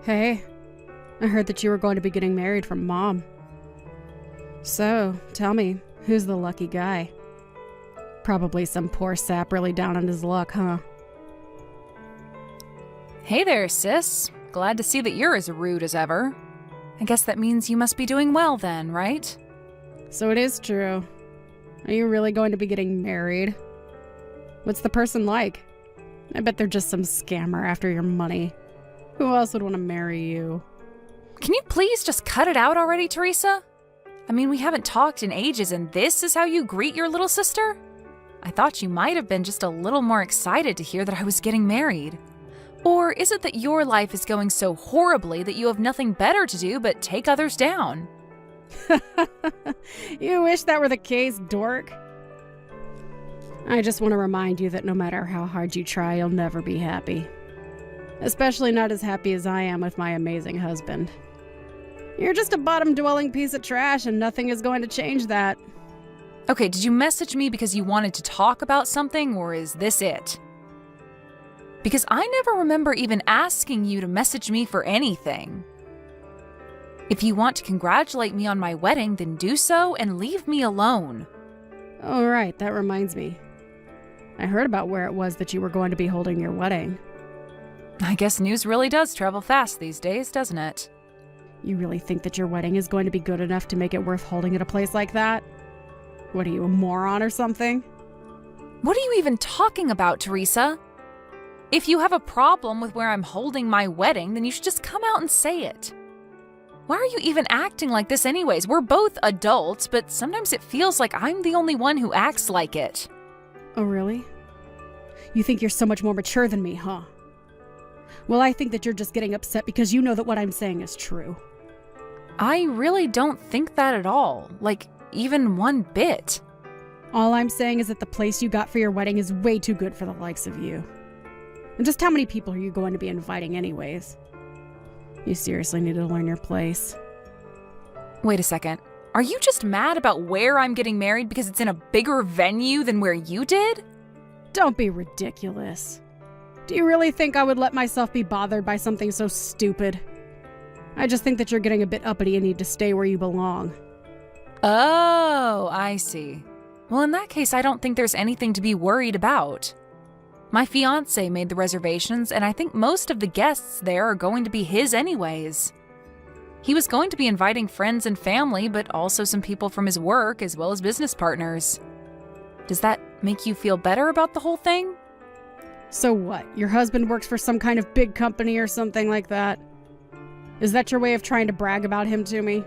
Hey, I heard that you were going to be getting married from Mom. So, tell me, who's the lucky guy? Probably some poor sap really down on his luck, huh? Hey there, sis. Glad to see that you're as rude as ever. I guess that means you must be doing well then, right? So it is true. Are you really going to be getting married? What's the person like? I bet they're just some scammer after your money. Who else would want to marry you? Can you please just cut it out already, Teresa? I mean, we haven't talked in ages and this is how you greet your little sister? I thought you might have been just a little more excited to hear that I was getting married. Or is it that your life is going so horribly that you have nothing better to do but take others down? You wish that were the case, dork. I just want to remind you that no matter how hard you try, you'll never be happy. Especially not as happy as I am with my amazing husband. You're just a bottom-dwelling piece of trash and nothing is going to change that. Okay, did you message me because you wanted to talk about something, or is this it? Because I never remember even asking you to message me for anything. If you want to congratulate me on my wedding, then do so and leave me alone. Oh, right, that reminds me. I heard about where it was that you were going to be holding your wedding. I guess news really does travel fast these days, doesn't it? You really think that your wedding is going to be good enough to make it worth holding at a place like that? What are you, a moron or something? What are you even talking about, Teresa? If you have a problem with where I'm holding my wedding, then you should just come out and say it. Why are you even acting like this anyways? We're both adults, but sometimes it feels like I'm the only one who acts like it. Oh, really? You think you're so much more mature than me, huh? Well, I think that you're just getting upset because you know that what I'm saying is true. I really don't think that at all. Like, even one bit. All I'm saying is that the place you got for your wedding is way too good for the likes of you. And just how many people are you going to be inviting anyways? You seriously need to learn your place. Wait a second. Are you just mad about where I'm getting married because it's in a bigger venue than where you did? Don't be ridiculous. Do you really think I would let myself be bothered by something so stupid? I just think that you're getting a bit uppity and need to stay where you belong. Oh, I see. Well, in that case, I don't think there's anything to be worried about. My fiancé made the reservations, and I think most of the guests there are going to be his anyways. He was going to be inviting friends and family, but also some people from his work as well as business partners. Does that make you feel better about the whole thing? So what? Your husband works for some kind of big company or something like that? Is that your way of trying to brag about him to me?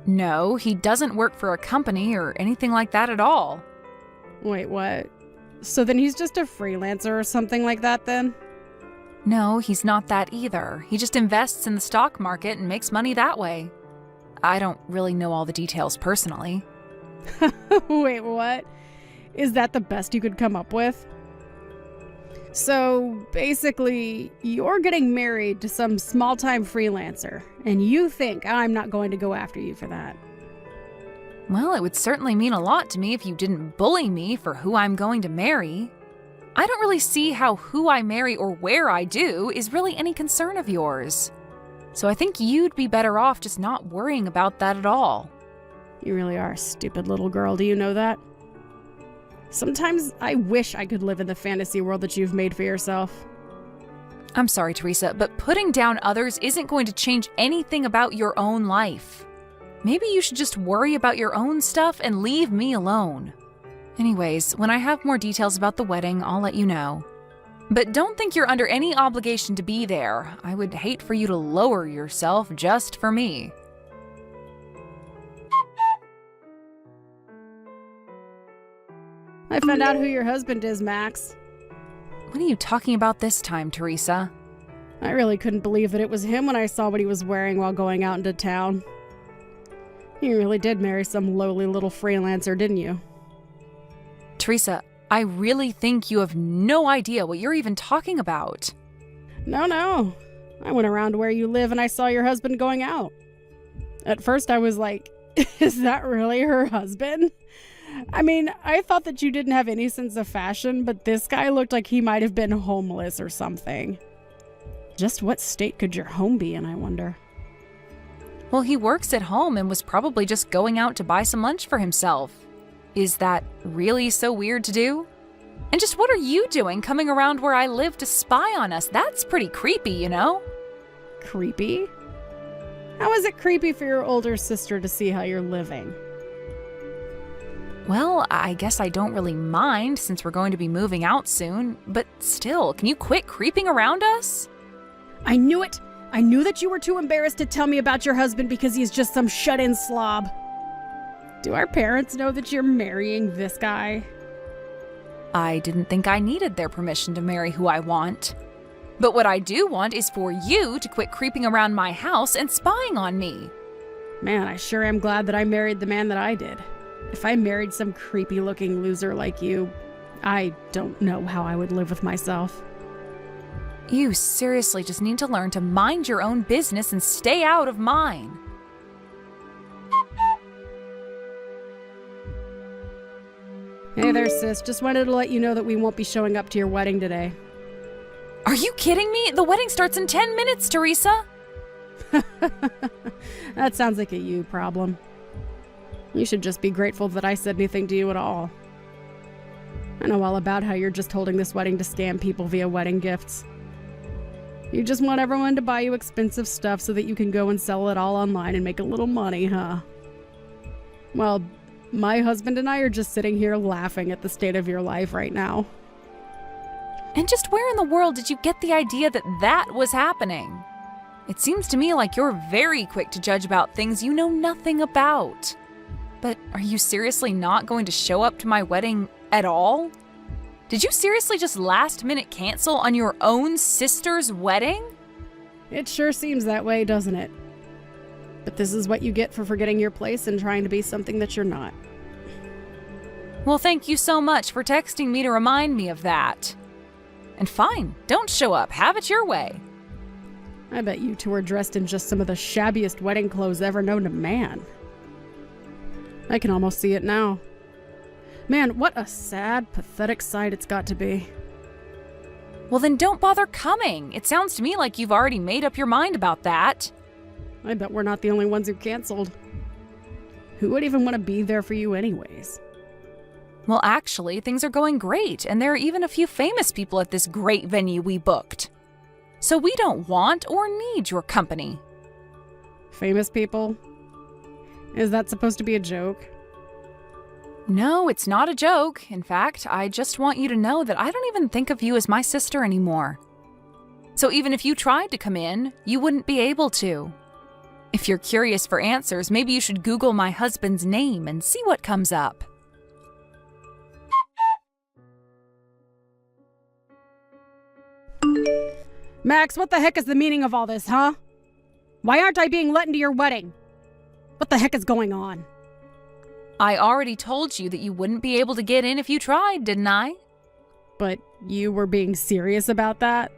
No, he doesn't work for a company or anything like that at all. Wait, what? So then he's just a freelancer or something like that then? No, he's not that either. He just invests in the stock market and makes money that way. I don't really know all the details personally. Wait, what? Is that the best you could come up with? So, basically, you're getting married to some small-time freelancer, and you think I'm not going to go after you for that. Well, it would certainly mean a lot to me if you didn't bully me for who I'm going to marry. I don't really see how who I marry or where I do is really any concern of yours. So I think you'd be better off just not worrying about that at all. You really are a stupid little girl, do you know that? Sometimes I wish I could live in the fantasy world that you've made for yourself. I'm sorry, Teresa, but putting down others isn't going to change anything about your own life. Maybe you should just worry about your own stuff and leave me alone. Anyways, when I have more details about the wedding, I'll let you know. But don't think you're under any obligation to be there. I would hate for you to lower yourself just for me. I found out who your husband is, Max. What are you talking about this time, Teresa? I really couldn't believe that it was him when I saw what he was wearing while going out into town. You really did marry some lowly little freelancer, didn't you? Teresa, I really think you have no idea what you're even talking about. No. I went around to where you live and I saw your husband going out. At first I was like, is that really her husband? I mean, I thought that you didn't have any sense of fashion, but this guy looked like he might have been homeless or something. Just what state could your home be in, I wonder? Well, he works at home and was probably just going out to buy some lunch for himself. Is that really so weird to do? And just what are you doing coming around where I live to spy on us? That's pretty creepy, you know? Creepy? How is it creepy for your older sister to see how you're living? Well, I guess I don't really mind since we're going to be moving out soon, but still, can you quit creeping around us? I knew it! I knew that you were too embarrassed to tell me about your husband because he's just some shut-in slob. Do our parents know that you're marrying this guy? I didn't think I needed their permission to marry who I want. But what I do want is for you to quit creeping around my house and spying on me. Man, I sure am glad that I married the man that I did. If I married some creepy-looking loser like you, I don't know how I would live with myself. You seriously just need to learn to mind your own business and stay out of mine. Hey there, sis. Just wanted to let you know that we won't be showing up to your wedding today. Are you kidding me? The wedding starts in 10 minutes, Teresa. That sounds like a you problem. You should just be grateful that I said anything to you at all. I know all about how you're just holding this wedding to scam people via wedding gifts. You just want everyone to buy you expensive stuff so that you can go and sell it all online and make a little money, huh? Well, my husband and I are just sitting here laughing at the state of your life right now. And just where in the world did you get the idea that that was happening? It seems to me like you're very quick to judge about things you know nothing about. But are you seriously not going to show up to my wedding at all? Did you seriously just last-minute cancel on your own sister's wedding? It sure seems that way, doesn't it? But this is what you get for forgetting your place and trying to be something that you're not. Well, thank you so much for texting me to remind me of that. And fine, don't show up. Have it your way. I bet you two are dressed in just some of the shabbiest wedding clothes ever known to man. I can almost see it now. Man, what a sad, pathetic sight it's got to be. Well, then don't bother coming. It sounds to me like you've already made up your mind about that. I bet we're not the only ones who canceled. Who would even want to be there for you anyways? Well, actually, things are going great, and there are even a few famous people at this great venue we booked. So we don't want or need your company. Famous people? Is that supposed to be a joke? No, it's not a joke. In fact, I just want you to know that I don't even think of you as my sister anymore. So even if you tried to come in, you wouldn't be able to. If you're curious for answers, maybe you should Google my husband's name and see what comes up. Max, what the heck is the meaning of all this, huh? Why aren't I being let into your wedding? What the heck is going on? I already told you that you wouldn't be able to get in if you tried, didn't I? But you were being serious about that?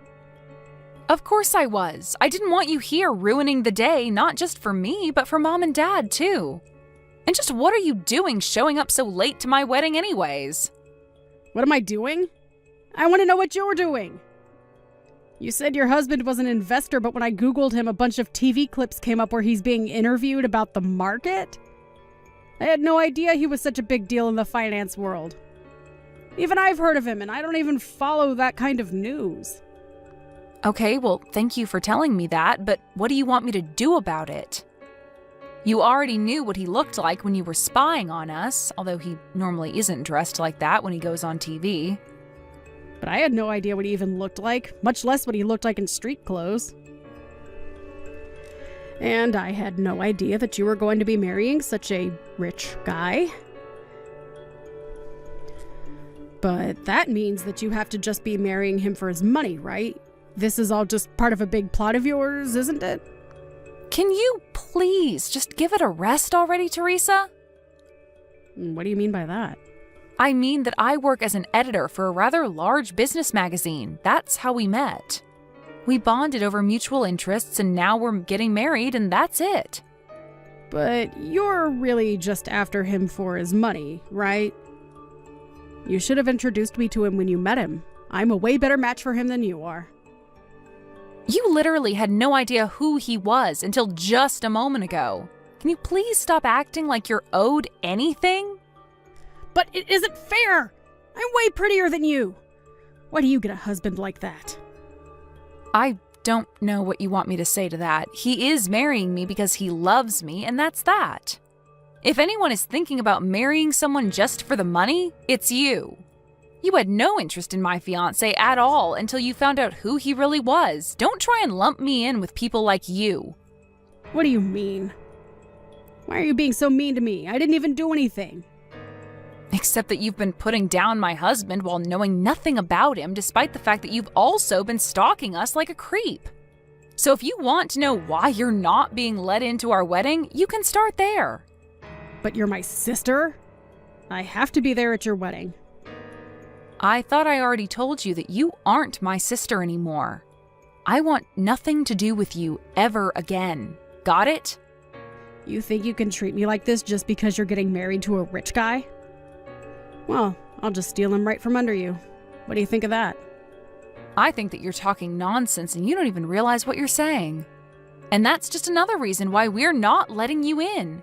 Of course I was. I didn't want you here ruining the day, not just for me, but for Mom and Dad, too. And just what are you doing showing up so late to my wedding anyways? What am I doing? I want to know what you're doing. You said your husband was an investor, but when I Googled him, a bunch of TV clips came up where he's being interviewed about the market? I had no idea he was such a big deal in the finance world. Even I've heard of him, and I don't even follow that kind of news. Okay, well, thank you for telling me that, but what do you want me to do about it? You already knew what he looked like when you were spying on us, although he normally isn't dressed like that when he goes on TV. But I had no idea what he even looked like, much less what he looked like in street clothes. And I had no idea that you were going to be marrying such a rich guy. But that means that you have to just be marrying him for his money, right? This is all just part of a big plot of yours, isn't it? Can you please just give it a rest already, Teresa? What do you mean by that? I mean that I work as an editor for a rather large business magazine. That's how we met. We bonded over mutual interests, and now we're getting married, and that's it. But you're really just after him for his money, right? You should have introduced me to him when you met him. I'm a way better match for him than you are. You literally had no idea who he was until just a moment ago. Can you please stop acting like you're owed anything? But it isn't fair! I'm way prettier than you! Why do you get a husband like that? I don't know what you want me to say to that. He is marrying me because he loves me, and that's that. If anyone is thinking about marrying someone just for the money, it's you. You had no interest in my fiancé at all until you found out who he really was. Don't try and lump me in with people like you. What do you mean? Why are you being so mean to me? I didn't even do anything. Except that you've been putting down my husband while knowing nothing about him, despite the fact that you've also been stalking us like a creep. So if you want to know why you're not being let into our wedding, you can start there. But you're my sister? I have to be there at your wedding. I thought I already told you that you aren't my sister anymore. I want nothing to do with you ever again. Got it? You think you can treat me like this just because you're getting married to a rich guy? Well, I'll just steal him right from under you. What do you think of that? I think that you're talking nonsense and you don't even realize what you're saying. And that's just another reason why we're not letting you in.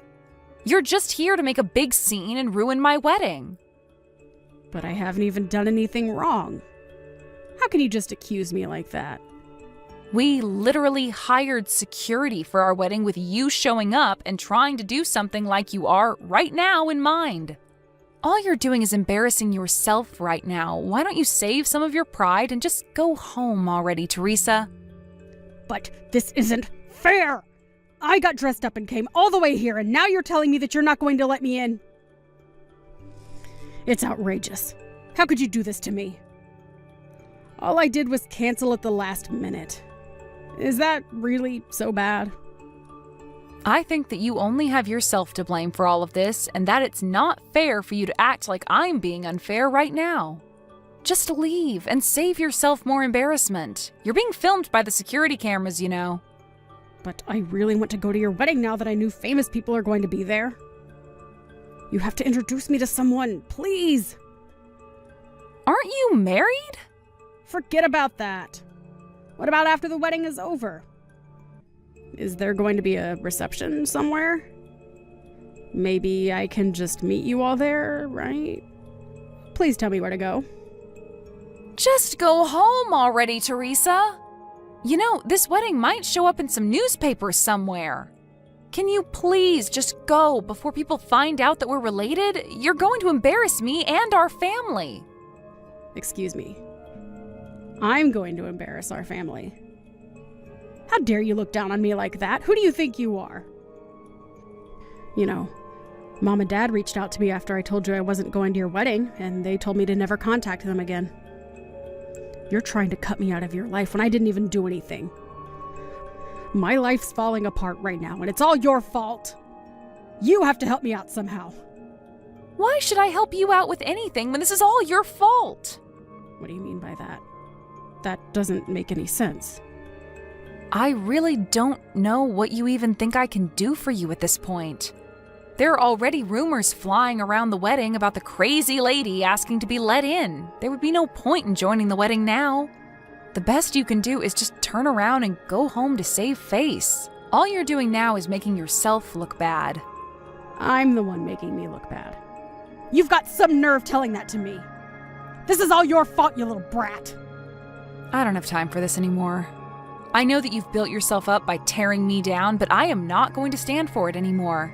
You're just here to make a big scene and ruin my wedding. But I haven't even done anything wrong. How can you just accuse me like that? We literally hired security for our wedding with you showing up and trying to do something like you are right now in mind. All you're doing is embarrassing yourself right now. Why don't you save some of your pride and just go home already, Teresa? But this isn't fair! I got dressed up and came all the way here, and now you're telling me that you're not going to let me in? It's outrageous. How could you do this to me? All I did was cancel at the last minute. Is that really so bad? I think that you only have yourself to blame for all of this, and that it's not fair for you to act like I'm being unfair right now. Just leave and save yourself more embarrassment. You're being filmed by the security cameras, you know. But I really want to go to your wedding now that I knew famous people are going to be there. You have to introduce me to someone, please. Aren't you married? Forget about that. What about after the wedding is over? Is there going to be a reception somewhere? Maybe I can just meet you all there, right? Please tell me where to go. Just go home already, Teresa. You know, this wedding might show up in some newspapers somewhere. Can you please just go before people find out that we're related? You're going to embarrass me and our family. Excuse me. I'm going to embarrass our family. How dare you look down on me like that? Who do you think you are? You know, Mom and Dad reached out to me after I told you I wasn't going to your wedding, and they told me to never contact them again. You're trying to cut me out of your life when I didn't even do anything. My life's falling apart right now, and it's all your fault. You have to help me out somehow. Why should I help you out with anything when this is all your fault? What do you mean by that? That doesn't make any sense. I really don't know what you even think I can do for you at this point. There are already rumors flying around the wedding about the crazy lady asking to be let in. There would be no point in joining the wedding now. The best you can do is just turn around and go home to save face. All you're doing now is making yourself look bad. I'm the one making me look bad. You've got some nerve telling that to me. This is all your fault, you little brat. I don't have time for this anymore. I know that you've built yourself up by tearing me down, but I am not going to stand for it anymore.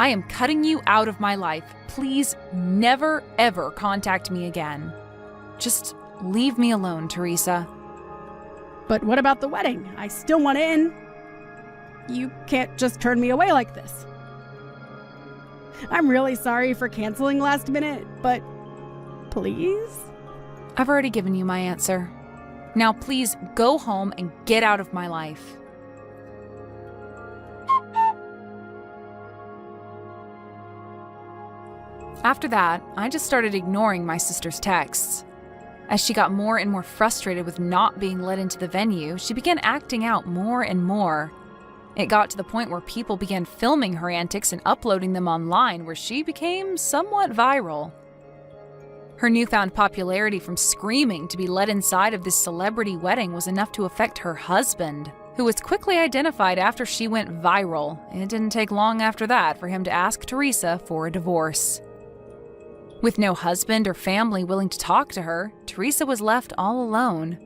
I am cutting you out of my life. Please never, ever contact me again. Just leave me alone, Teresa. But what about the wedding? I still want in. You can't just turn me away like this. I'm really sorry for canceling last minute, but please? I've already given you my answer. Now please go home and get out of my life. After that, I just started ignoring my sister's texts. As she got more and more frustrated with not being let into the venue, she began acting out more and more. It got to the point where people began filming her antics and uploading them online, where she became somewhat viral. Her newfound popularity from screaming to be let inside of this celebrity wedding was enough to affect her husband, who was quickly identified after she went viral. It didn't take long after that for him to ask Teresa for a divorce. With no husband or family willing to talk to her, Teresa was left all alone.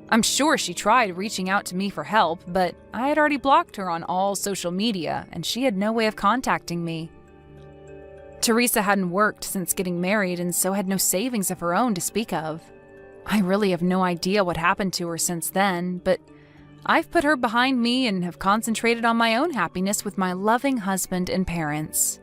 I'm sure she tried reaching out to me for help, but I had already blocked her on all social media, and she had no way of contacting me. Teresa hadn't worked since getting married and so had no savings of her own to speak of. I really have no idea what happened to her since then, but I've put her behind me and have concentrated on my own happiness with my loving husband and parents.